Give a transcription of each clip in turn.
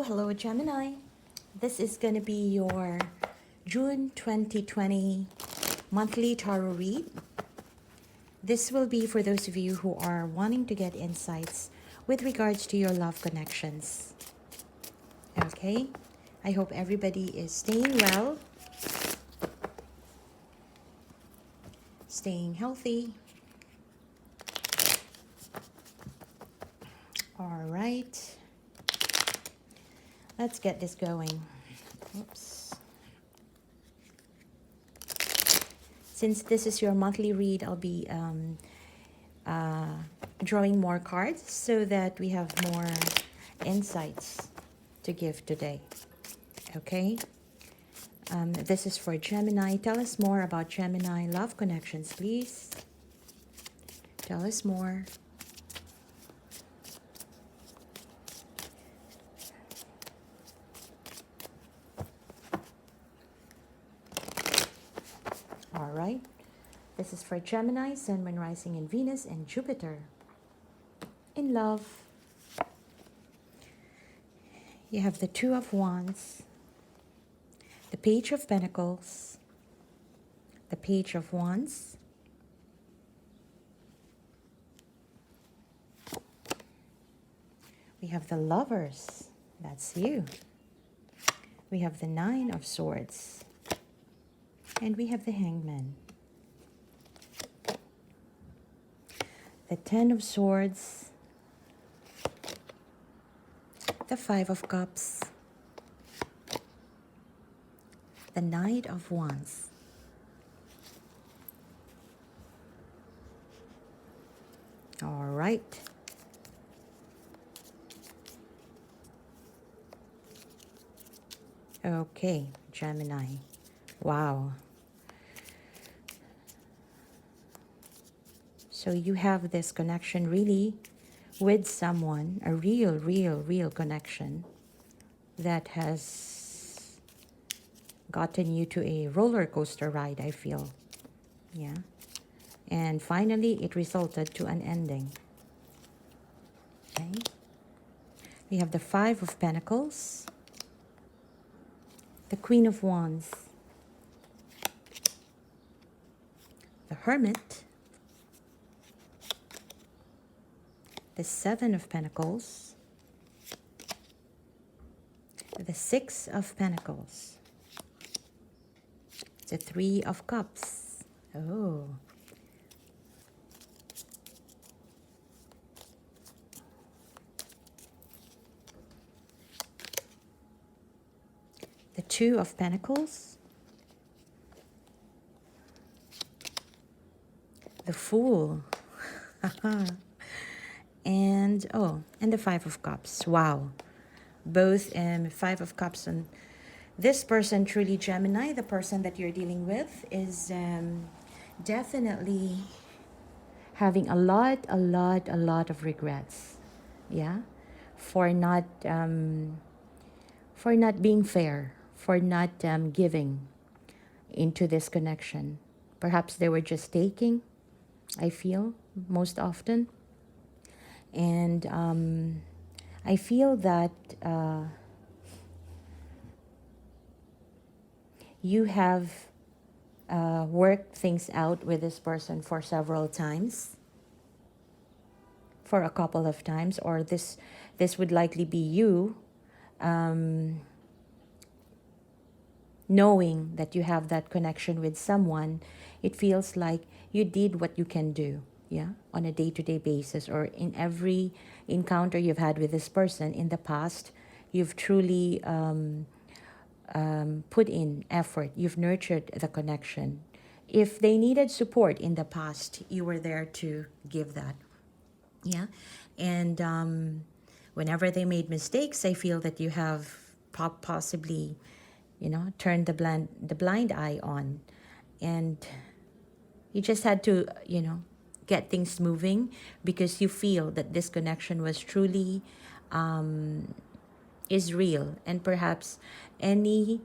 Hello, Gemini. This is going to be your June 2020 monthly tarot read. This will be for those of you who are wanting to get insights with regards to your love connections. Okay? I hope everybody is staying well, staying healthy. All right. Let's get this going. Oops. Since this is your monthly read, I'll be drawing more cards so that we have more insights to give today. Okay? This is for Gemini. Tell us more about Gemini love connections, please. Tell us more. All right. This is for Gemini, Sun, Moon, Rising in Venus, and Jupiter. In love, you have the Two of Wands, the Page of Pentacles, the Page of Wands, we have the Lovers, that's you. We have the Nine of Swords, and we have the Hangman. The Ten of Swords, the Five of Cups, the Knight of Wands, all right. Okay, Gemini. Wow. So you have this connection really with someone, a real connection that has gotten you to a roller coaster ride, I feel. Yeah. And finally, it resulted to an ending. Okay. We have the Five of Pentacles, the Queen of Wands, the Hermit, the Seven of Pentacles, the Six of Pentacles, the Three of Cups. Oh. The Two of Pentacles, the Fool, and the Five of Cups. Wow, both Five of Cups. And this person, truly Gemini, the person that you're dealing with, is definitely having a lot of regrets. Yeah, for not being fair, for not giving into this connection. Perhaps they were just taking, I feel, most often. And I feel that you have worked things out with this person for several times, for a couple of times, or this would likely be you knowing that you have that connection with someone. It feels like you did what you can do, yeah, on a day-to-day basis, or in every encounter you've had with this person in the past. You've truly put in effort. You've nurtured the connection. If they needed support in the past, you were there to give that, yeah. And whenever they made mistakes, I feel that you have possibly, turned the blind eye on, and you just had to, get things moving, because you feel that this connection was truly is real. And perhaps any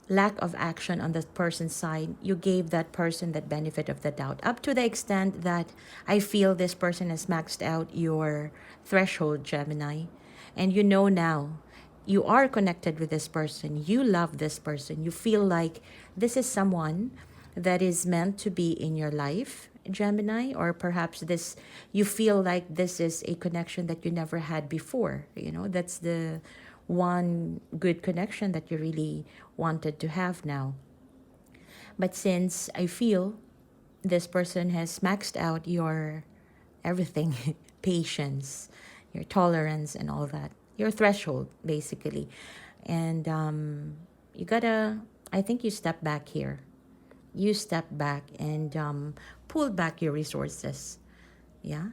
lack of action on the person's side, you gave that person that benefit of the doubt, up to the extent that I feel this person has maxed out your threshold, Gemini. And you know now, you are connected with this person, you love this person, you feel like this is someone that is meant to be in your life, Gemini, or perhaps this, you feel like this is a connection that you never had before. That's the one good connection that you really wanted to have now. But since I feel this person has maxed out your everything, patience, your tolerance, and all that, your threshold, basically. And you gotta, I think you step back here. You step back and pull back your resources. Yeah.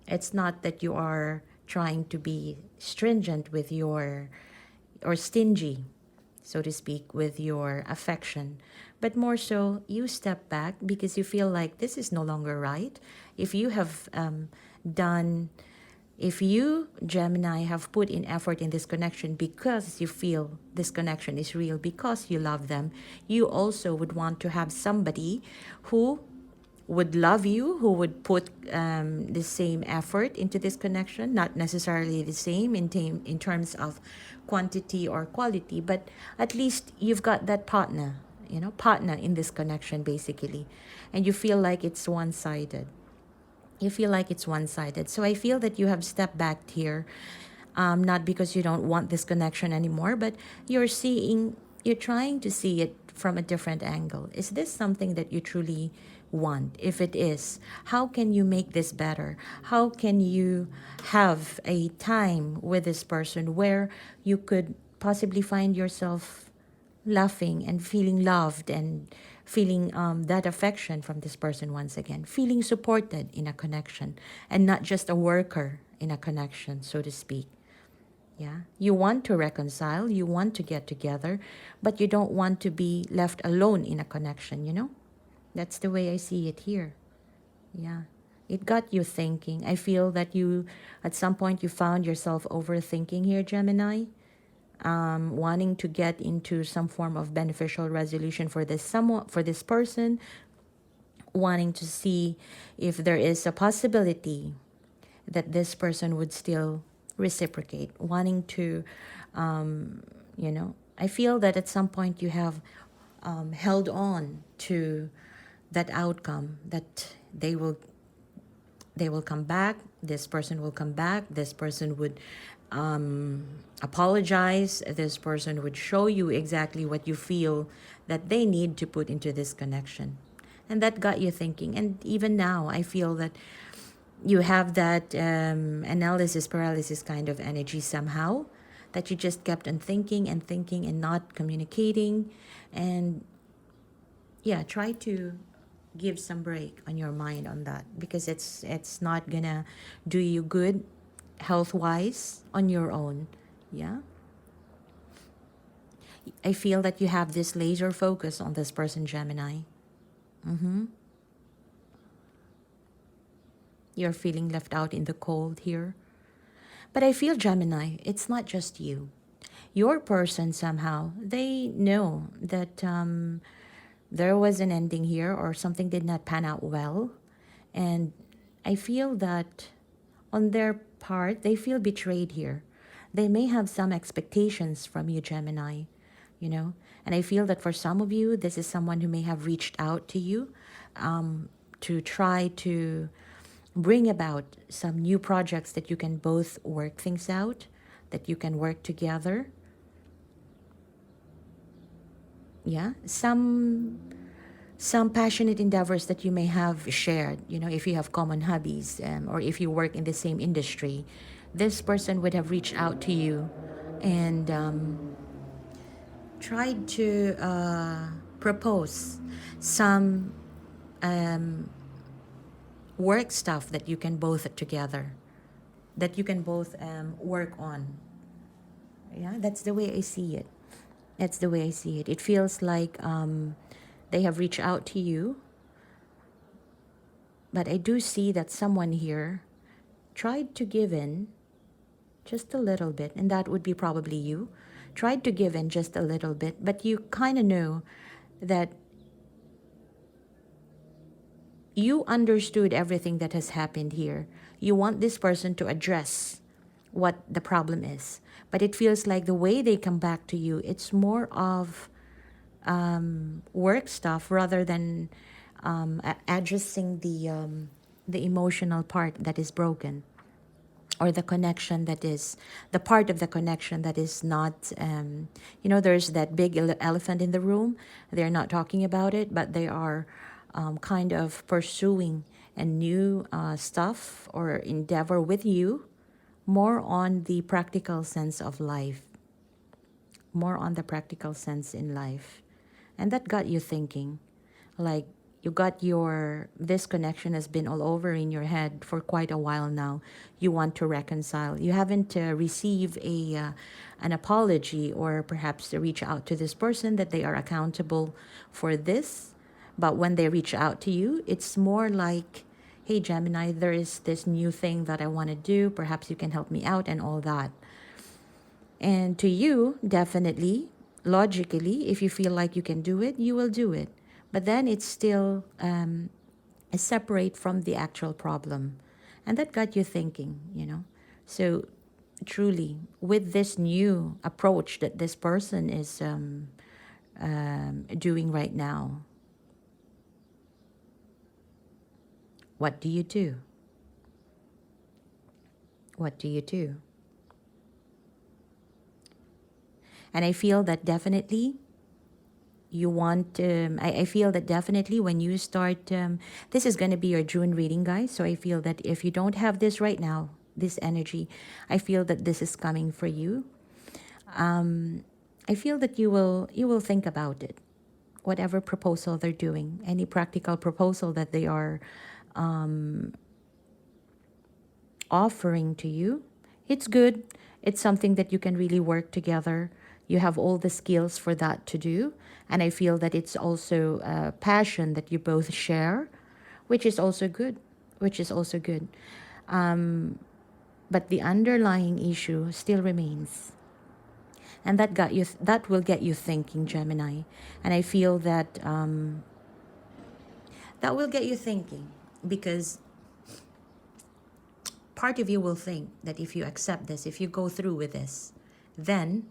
It's not that you are trying to be stringent with your, or stingy, so to speak, with your affection, but more so you step back because you feel like this is no longer right. If you have done, if you, Gemini, have put in effort in this connection because you feel this connection is real, because you love them, you also would want to have somebody who would love you, who would put the same effort into this connection, not necessarily the same in terms of quantity or quality, but at least you've got that partner, partner in this connection, basically. And you feel like it's one-sided. You feel like it's one-sided. So I feel that you have stepped back here, not because you don't want this connection anymore, but you're trying to see it from a different angle. Is this something that you truly want? If it is, how can you make this better? How can you have a time with this person where you could possibly find yourself laughing and feeling loved and feeling that affection from this person once again, feeling supported in a connection and not just a worker in a connection, so to speak. Yeah, you want to reconcile, you want to get together, but you don't want to be left alone in a connection. That's the way I see it here. Yeah, it got you thinking. I feel that you, at some point, you found yourself overthinking here, Gemini, wanting to get into some form of beneficial resolution for this person, wanting to see if there is a possibility that this person would still reciprocate, wanting to, I feel that at some point you have held on to that outcome, that they will come back, this person will come back, this person would apologize, this person would show you exactly what you feel that they need to put into this connection. And that got you thinking. And even now, I feel that you have that analysis paralysis kind of energy somehow, that you just kept on thinking and thinking and not communicating. And yeah, try to give some break on your mind on that, because it's not gonna do you good health wise on your own. Yeah, I feel that you have this laser focus on this person, Gemini. You're feeling left out in the cold here. But I feel, Gemini, it's not just you. Your person, somehow, they know that there was an ending here, or something did not pan out well. And I feel that on their part, they feel betrayed here. They may have some expectations from you, Gemini, And I feel that for some of you, this is someone who may have reached out to you to try to bring about some new projects that you can both work things out, that you can work together. Yeah, some passionate endeavors that you may have shared, if you have common hobbies, or if you work in the same industry, this person would have reached out to you and tried to propose some work stuff that you can both together, that you can both work on. Yeah, that's the way I see it. That's the way I see it. It feels like they have reached out to you, but I do see that someone here tried to give in just a little bit, and that would be probably you, tried to give in just a little bit, but you kind of know that you understood everything that has happened here. You want this person to address what the problem is, but it feels like the way they come back to you, it's more of work stuff rather than addressing the emotional part that is broken, or the connection that is the part of the connection that is not, there's that big elephant in the room. They're not talking about it, but they are kind of pursuing a new stuff or endeavor with you, more on the practical sense of life, more on the practical sense in life. And that got you thinking, like, this connection has been all over in your head for quite a while now. You want to reconcile. You haven't received an apology, or perhaps to reach out to this person that they are accountable for this. But when they reach out to you, it's more like, hey, Gemini, there is this new thing that I want to do. Perhaps you can help me out and all that. And to you, definitely, logically, if you feel like you can do it, you will do it. But then it's still separate from the actual problem. And that got you thinking, So truly, with this new approach that this person is doing right now, what do you do? What do you do? And I feel that definitely you want, I feel that definitely when you start, this is going to be your June reading, guys. So I feel that if you don't have this right now, this energy, I feel that this is coming for you. I feel that you will think about it. Whatever proposal they're doing, any practical proposal that they are offering to you, it's good. It's something that you can really work together. You have all the skills for that to do. And I feel that it's also a passion that you both share, which is also good, But the underlying issue still remains. And that will get you thinking, Gemini. And I feel that that will get you thinking, because part of you will think that if you accept this, if you go through with this, then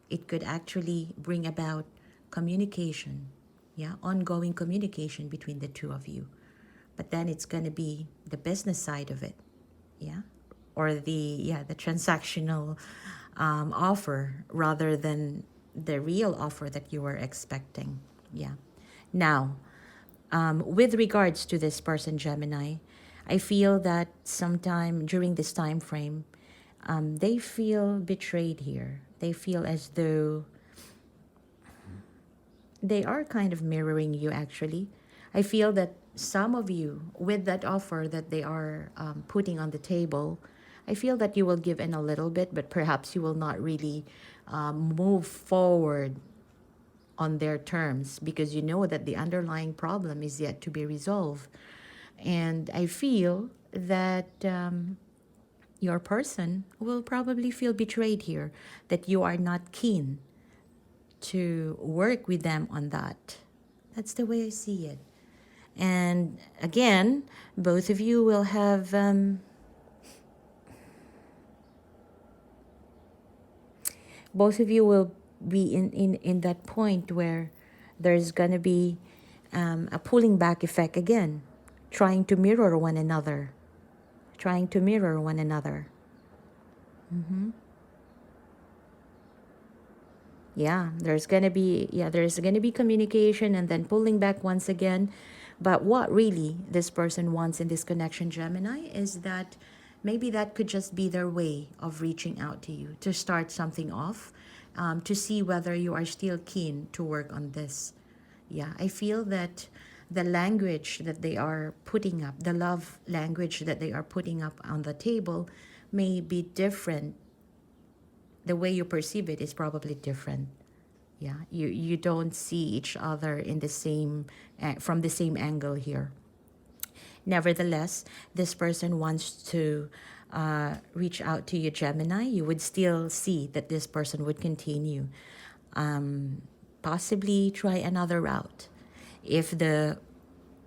it could actually bring about communication, ongoing communication between the two of you. But then it's going to be the business side of it, or the transactional offer rather than the real offer that you were expecting. Now, with regards to this person, Gemini, I feel that sometime during this time frame, they feel betrayed here. They feel as though they are kind of mirroring you, actually. I feel that some of you, with that offer that they are putting on the table, I feel that you will give in a little bit, but perhaps you will not really move forward on their terms, because you know that the underlying problem is yet to be resolved. And I feel that your person will probably feel betrayed here, that you are not keen to work with them on that. That's the way I see it. And again, both of you will have both of you will be in that point where there's going to be a pulling back effect again, trying to mirror one another. There's going to be communication and then pulling back once again. But what really this person wants in this connection, Gemini, is that maybe that could just be their way of reaching out to you to start something off, to see whether you are still keen to work on this. I feel that the language that they are putting up, the love language that they are putting up on the table, may be different. The way you perceive it is probably different. You don't see each other in the same from the same angle here. Nevertheless, this person wants to reach out to you, Gemini, you would still see that this person would continue. Possibly try another route. If the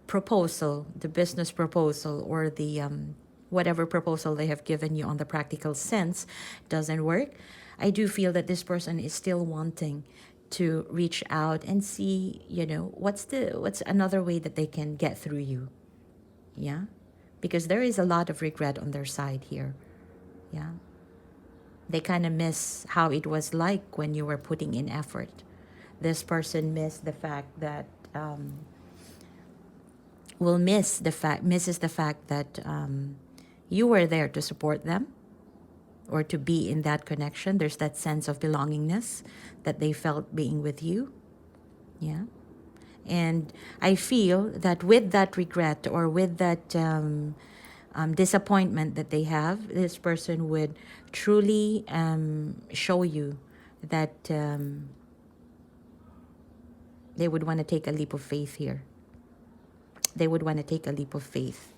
proposal, the business proposal, or the whatever proposal they have given you on the practical sense doesn't work, I do feel that this person is still wanting to reach out and see, what's another way that they can get through you. Yeah, because there is a lot of regret on their side here. Yeah, they kind of miss how it was like when you were putting in effort. This person misses the fact that misses the fact that you were there to support them or to be in that connection. There's that sense of belongingness that they felt being with you. Yeah. And I feel that with that regret or with that disappointment that they have, this person would truly show you that they would want to take a leap of faith here. They would want to take a leap of faith.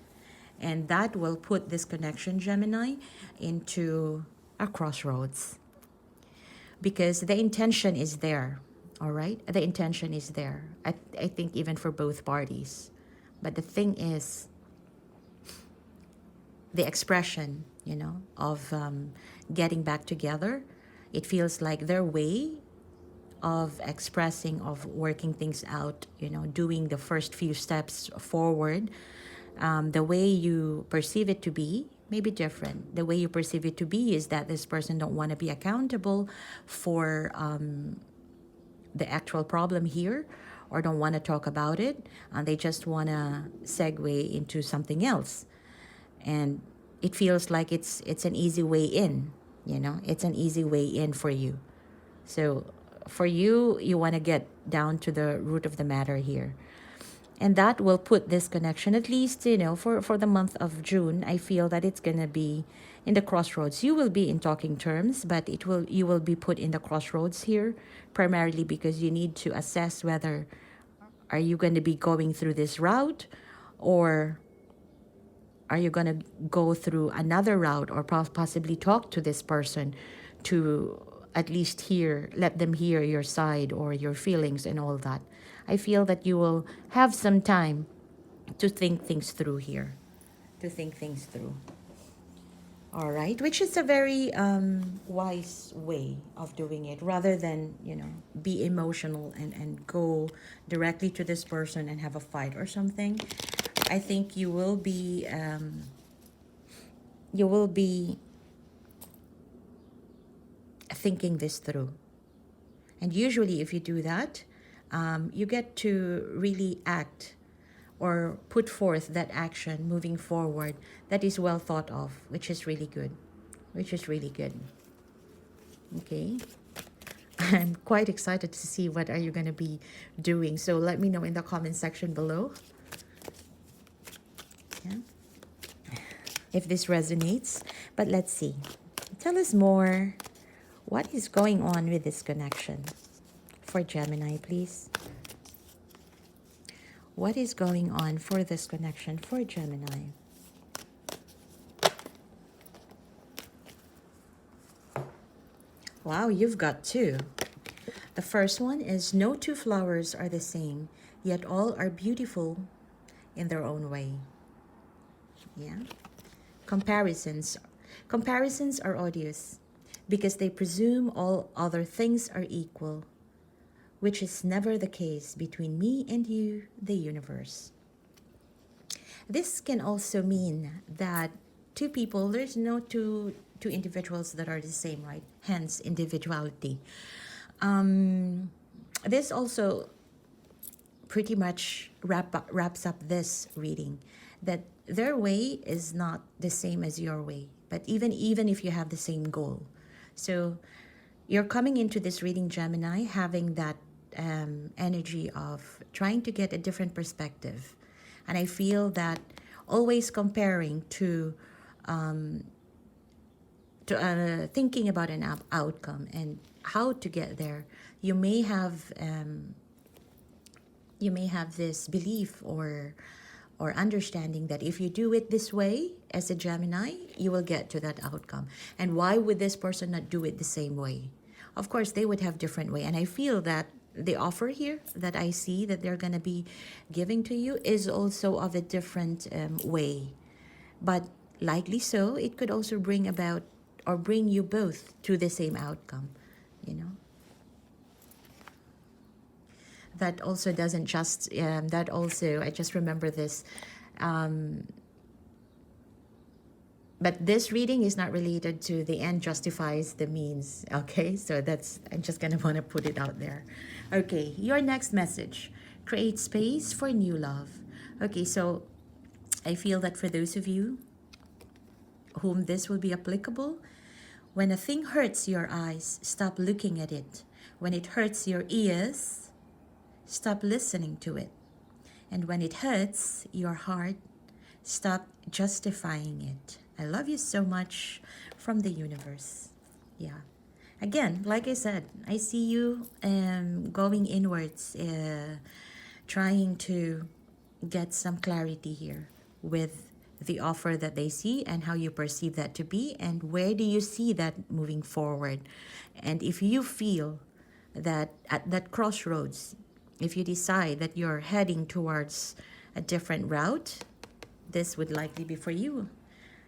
And that will put this connection, Gemini, into a crossroads. Because the intention is there, all right? The intention is there. I think even for both parties. But the thing is, the expression, of getting back together, it feels like their way of expressing, of working things out, doing the first few steps forward, the way you perceive it to be may be different. The way you perceive it to be is that this person don't want to be accountable for the actual problem here, or don't want to talk about it, and they just want to segue into something else. And it feels like it's an easy way in, it's an easy way in for you. So for you, you want to get down to the root of the matter here. And that will put this connection, at least, for the month of June, I feel that it's going to be in the crossroads. You will be in talking terms, but you will be put in the crossroads here, primarily because you need to assess whether are you going to be going through this route, or are you going to go through another route, or possibly talk to this person to at least let them hear your side or your feelings and all that. I feel that you will have some time to think things through here. All right, which is a very wise way of doing it, rather than, be emotional and go directly to this person and have a fight or something. I think you will be thinking this through. And usually if you do that, you get to really act or put forth that action moving forward that is well thought of, which is really good. Okay. I'm quite excited to see what are you going to be doing. So let me know in the comment section below. Yeah. If this resonates. But let's see. Tell us more. What is going on with this connection for Gemini, please? What is going on for this connection for Gemini? Wow, you've got two. The first one is no two flowers are the same, yet all are beautiful in their own way. Yeah. Comparisons are odious because they presume all other things are equal, which is never the case between me and you, the universe. This can also mean that two people, there's no two individuals that are the same, right? Hence, individuality. This also pretty much wraps up this reading, that their way is not the same as your way, but even if you have the same goal. So you're coming into this reading, Gemini, having that energy of trying to get a different perspective. And I feel that always comparing to thinking about an outcome and how to get there, you may have this belief or or understanding that if you do it this way as a Gemini, you will get to that outcome. And why would this person not do it the same way? Of course, they would have different way. And I feel that the offer here that I see that they're going to be giving to you is also of a different way. But likely so, it could also bring about or bring you both to the same outcome, you know. That also doesn't just, that also, I just remember this. But this reading is not related to the end justifies the means, okay? So that's, I'm just gonna wanna put it out there. Okay, your next message, create space for new love. Okay, so I feel that for those of you whom this will be applicable, when a thing hurts your eyes, stop looking at it. When it hurts your ears, stop listening to it. And when it hurts your heart, stop justifying it. I love you so much from the universe. Yeah. Again, like I said, I see you going inwards, trying to get some clarity here with the offer that they see and how you perceive that to be, and where do you see that moving forward. And if you feel that at that crossroads, if you decide that you're heading towards a different route, this would likely be for you.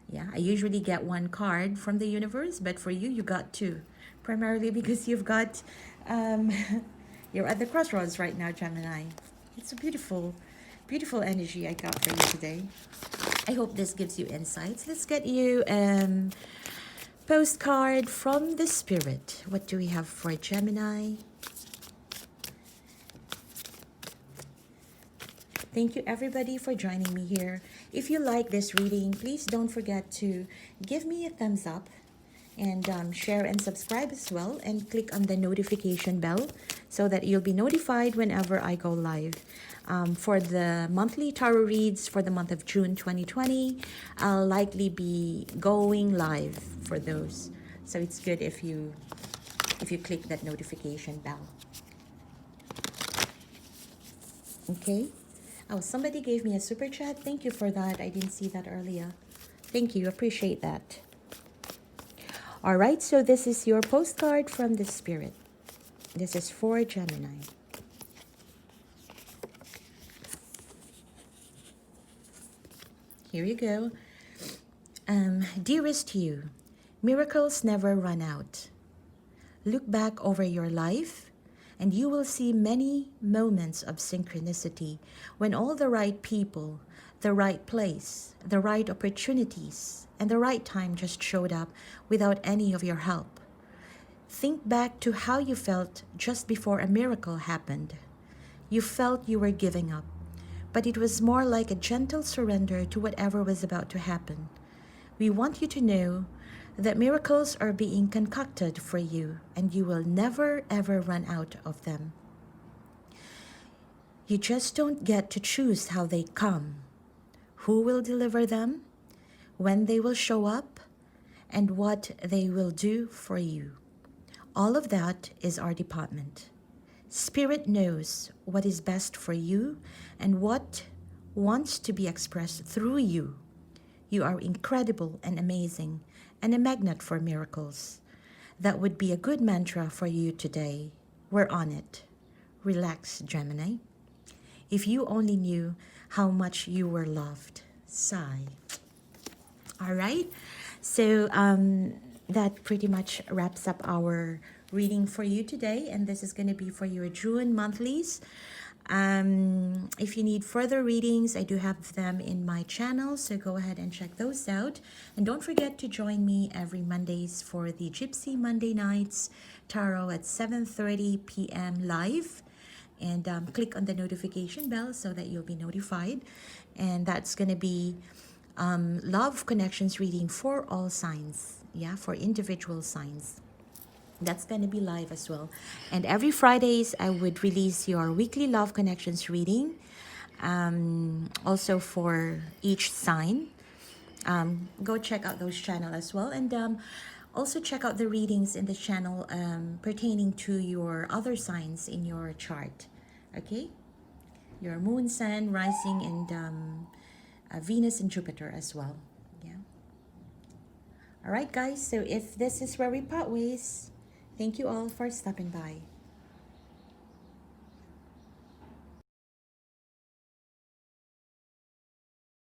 Yeah, I usually get one card from the universe, but for you, you got two. Primarily because you've got, you're at the crossroads right now, Gemini. It's a beautiful, beautiful energy I got for you today. I hope this gives you insights. Let's get you postcard from the spirit. What do we have for Gemini? Thank you everybody for joining me here. If you like this reading, please don't forget to give me a thumbs up and share and subscribe as well, and click on the notification bell so that you'll be notified whenever I go live. For the monthly tarot reads for the month of June 2020, I'll likely be going live for those. So it's good if you click that notification bell. Okay. Oh, somebody gave me a super chat. Thank you for that. I didn't see that earlier. Thank you. Appreciate that. All right. So this is your postcard from the spirit. This is for Gemini. Here you go. Dearest you, miracles never run out. Look back over your life, and you will see many moments of synchronicity when all the right people, the right place, the right opportunities, and the right time just showed up without any of your help. Think back to how you felt just before a miracle happened. You felt you were giving up, but it was more like a gentle surrender to whatever was about to happen. We want you to know that miracles are being concocted for you, and you will never ever run out of them. You just don't get to choose how they come, who will deliver them, when they will show up, and what they will do for you. All of that is our department. Spirit knows what is best for you and what wants to be expressed through you. You are incredible and amazing, and a magnet for miracles. That would be a good mantra for you today. We're on it. Relax, Gemini. If you only knew how much you were loved. Sigh. All right. So that pretty much wraps up our reading for you today, and this is going to be for your June monthlies. If you need further readings, I do have them in my channel, so go ahead and check those out. And don't forget to join me every Mondays for the Gypsy Monday Nights Tarot at 7:30 p.m. live. And click on the notification bell so that you'll be notified. And that's going to be love connections reading for all signs. Yeah, for individual signs. That's going to be live as well. And every Fridays, I would release your weekly love connections reading. Also for each sign. Go check out those channels as well. And also check out the readings in the channel pertaining to your other signs in your chart. Okay? Your moon, sun, rising, and Venus and Jupiter as well. Yeah. All right, guys. So if this is where we part ways, thank you all for stopping by.